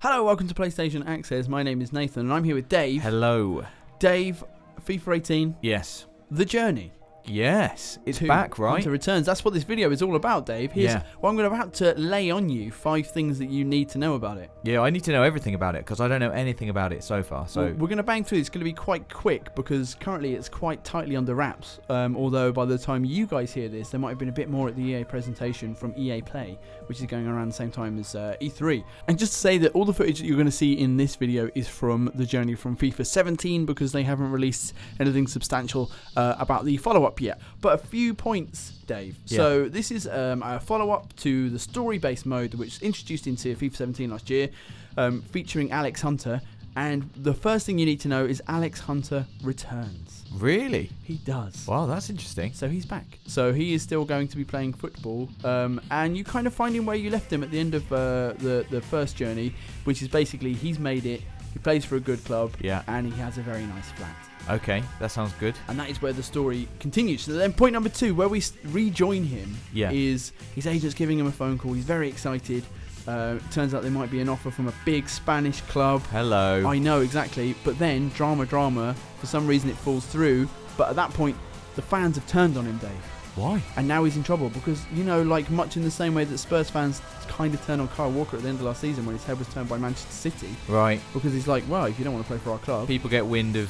Hello, welcome to PlayStation Access. My name is Nathan and I'm here with Dave. Hello. Dave, FIFA 18. Yes. The Journey. Yes. It's back, right? Hunter Returns. That's what this video is all about, Dave. Here's what I'm about to lay on you. 5 things that you need to know about it. Yeah, I need to know everything about it because I don't know anything about it so far. So we're going to bang through. It's going to be quite quick because currently it's quite tightly under wraps. Although by the time you guys hear this, there might have been a bit more at the EA presentation from EA Play, which is going around the same time as E3. And just to say that all the footage that you're going to see in this video is from the journey from FIFA 17 because they haven't released anything substantial about the follow-up yet. But a few points, Dave. Yeah. So this is a follow-up to the story-based mode, which was introduced into FIFA 17 last year, featuring Alex Hunter. And the first thing you need to know is Alex Hunter returns. Really? He does. Wow, that's interesting. So he's back. So he is still going to be playing football. And you kind of find him where you left him at the end of the first journey, which is basically he's made it, he plays for a good club, and he has a very nice flat. Okay, that sounds good. And that is where the story continues. So then point number 2, where we rejoin him, is his agent's giving him a phone call. He's very excited. It turns out there might be an offer from a big Spanish club. Hello. I know, exactly. But then, drama, for some reason it falls through. But at that point, the fans have turned on him, Dave. Why? And now he's in trouble because, you know, like much in the same way that Spurs fans kind of turned on Kyle Walker at the end of last season when his head was turned by Manchester City. Right. Because he's like, well, if you don't want to play for our club. People get wind of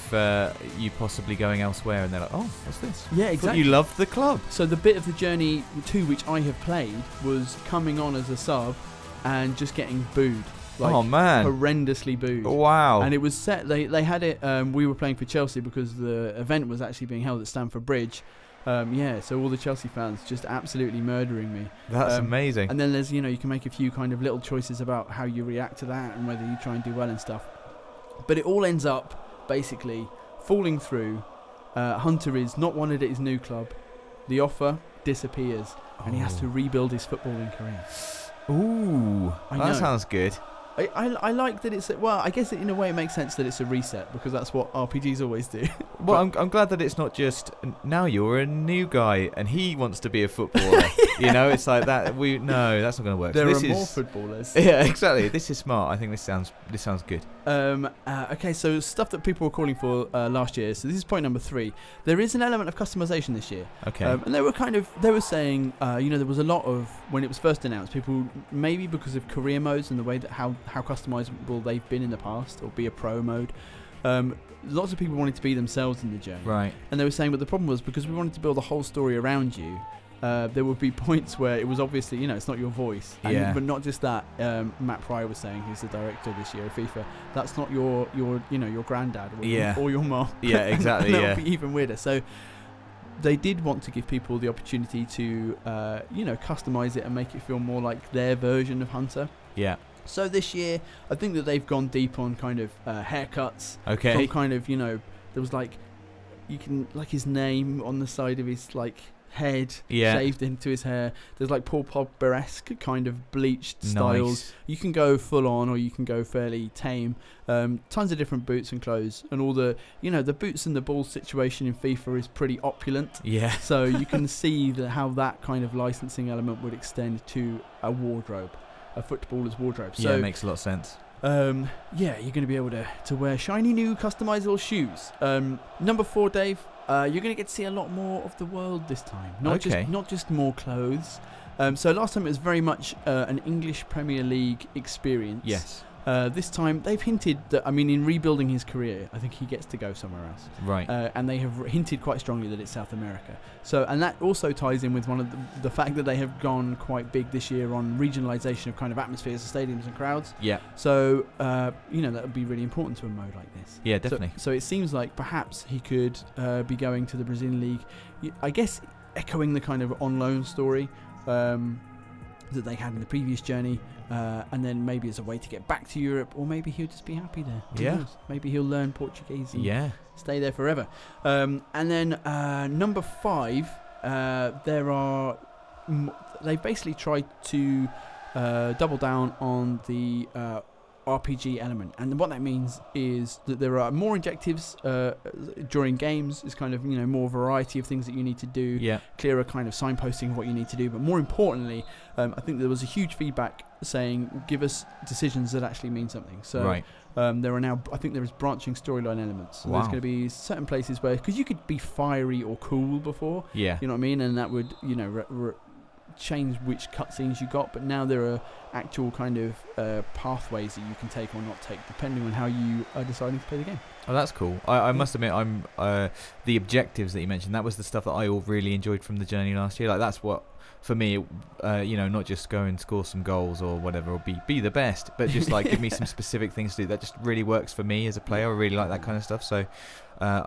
you possibly going elsewhere and they're like, oh, what's this? Yeah, exactly. You loved the club. So the bit of the Journey 2 which I have played was coming on as a sub and just getting booed. Like, oh man, horrendously booed. Wow. And it was set, they had it, we were playing for Chelsea because the event was actually being held at Stamford Bridge. So all the Chelsea fans just absolutely murdering me. That's amazing. And then there's, you know, you can make a few kind of little choices about how you react to that and whether you try and do well and stuff. But it all ends up basically falling through. Hunter is not wanted at his new club. The offer disappears and he has to rebuild his footballing career. Ooh, that sounds good. I like that it's, well, I guess in a way it makes sense that it's a reset because that's what RPGs always do. Well, I'm glad that it's not just, now you're a new guy and he wants to be a footballer. You know, it's like that. No, that's not going to work. There are more footballers. Yeah, exactly. This is smart. I think this sounds good. Okay, so stuff that people were calling for last year. So this is point number 3. There is an element of customization this year. Okay. And they were saying, you know, there was a lot of, when it was first announced, people, maybe because of career modes and the way that how customizable they've been in the past, or be a pro mode. Lots of people wanted to be themselves in the journey. Right. And they were saying, but the problem was because we wanted to build a whole story around you, there would be points where it was obviously, you know, it's not your voice. And, but not just that. Matt Pryor was saying, who's the director this year of FIFA, that's not your you know, your granddad or your mom. Yeah, exactly. That would be even weirder. So they did want to give people the opportunity to, you know, customize it and make it feel more like their version of Hunter. Yeah. So this year, I think that they've gone deep on kind of haircuts. Okay. From kind of, you know, there was like, you can, like his name on the side of his like head shaved into his hair. There's like Paul Pogba-esque kind of bleached styles. You can go full on or you can go fairly tame. Tons of different boots and clothes, and all the, you know, the boots and the balls situation in FIFA is pretty opulent. Yeah. So you can see how that kind of licensing element would extend to a wardrobe. A footballer's wardrobe. So, yeah, it makes a lot of sense. Yeah, you're going to be able to wear shiny new customizable shoes. Number 4, Dave, you're going to get to see a lot more of the world this time. Not just more clothes. So last time it was very much an English Premier League experience. Yes. This time they've hinted that, I mean, in rebuilding his career, I think he gets to go somewhere else. Right. And they have hinted quite strongly that it's South America. So, and that also ties in with one of the fact that they have gone quite big this year on regionalisation of kind of atmospheres of stadiums and crowds. Yeah. So, you know, that would be really important to a mode like this. Yeah, definitely. So it seems like perhaps he could be going to the Brazilian League. I guess echoing the kind of on loan story that they had in the previous journey. And then maybe as a way to get back to Europe, or maybe he'll just be happy there. Who knows? Maybe he'll learn Portuguese and stay there forever. And then number 5, they've basically tried to double down on the RPG element, and what that means is that there are more objectives during games. It's kind of, you know, more variety of things that you need to do, clearer kind of signposting of what you need to do, but more importantly, I think there was a huge feedback saying give us decisions that actually mean something. So there are now, I think there is branching storyline elements. So there's going to be certain places where, because you could be fiery or cool before, you know what I mean, and that would, you know, change which cutscenes you got, but now there are actual kind of pathways that you can take or not take depending on how you are deciding to play the game. Oh, that's cool. I must admit, the objectives that you mentioned, that was the stuff that I all really enjoyed from the journey last year. Like, that's what, for me, you know, not just go and score some goals or whatever, or be the best, but just like give me some specific things to do. That just really works for me as a player. I really like that kind of stuff. So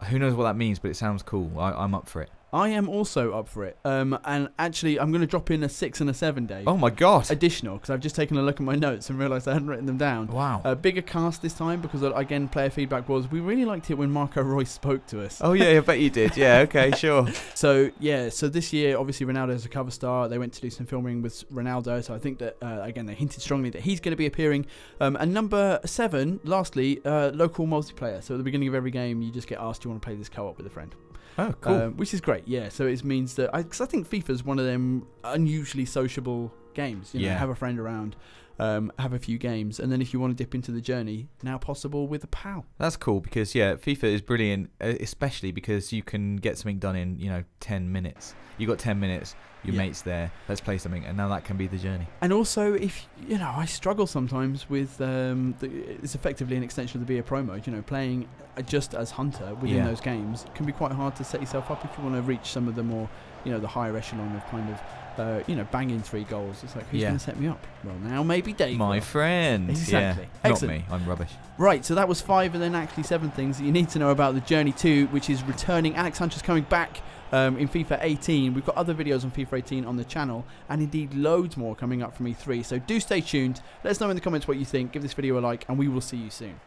who knows what that means, but it sounds cool. I'm up for it. I am also up for it. And actually, I'm going to drop in a 6 and a 7 day. Oh my god! Additional, because I've just taken a look at my notes and realised I hadn't written them down. Wow. A bigger cast this time, because again, player feedback was we really liked it when Marco Royce spoke to us. Oh yeah, I bet you did. Yeah, okay, sure. So yeah, so this year, obviously Ronaldo's a cover star. They went to do some filming with Ronaldo, so I think that again they hinted strongly that he's going to be appearing. And number 7, lastly, local multiplayer. So at the beginning of every game, you just get asked, do you want to play this co-op with a friend? Oh, cool. Which is great, yeah. So it means that, because I think FIFA's one of them unusually sociable games. You know, have a friend around, have a few games, and then if you want to dip into the journey, now possible with a pal. That's cool, because FIFA is brilliant, especially because you can get something done in, you know, 10 minutes. You got 10 minutes. Your mate's there, let's play something, and now that can be the journey. And also, if you know, I struggle sometimes with it's effectively an extension of the BA Pro mode. You know, playing just as Hunter within those games can be quite hard to set yourself up if you want to reach some of the more, you know, the higher echelon of kind of, you know, banging 3 goals. It's like, who's going to set me up? Well, now maybe Dave. My friend. Exactly. Yeah. Not me. I'm rubbish. Right, so that was 5 and then actually 7 things that you need to know about the Journey 2, which is returning. Alex Hunter's coming back in FIFA 18. We've got other videos on FIFA 18 on the channel, and indeed loads more coming up from E3. So do stay tuned. Let us know in the comments what you think. Give this video a like, and we will see you soon.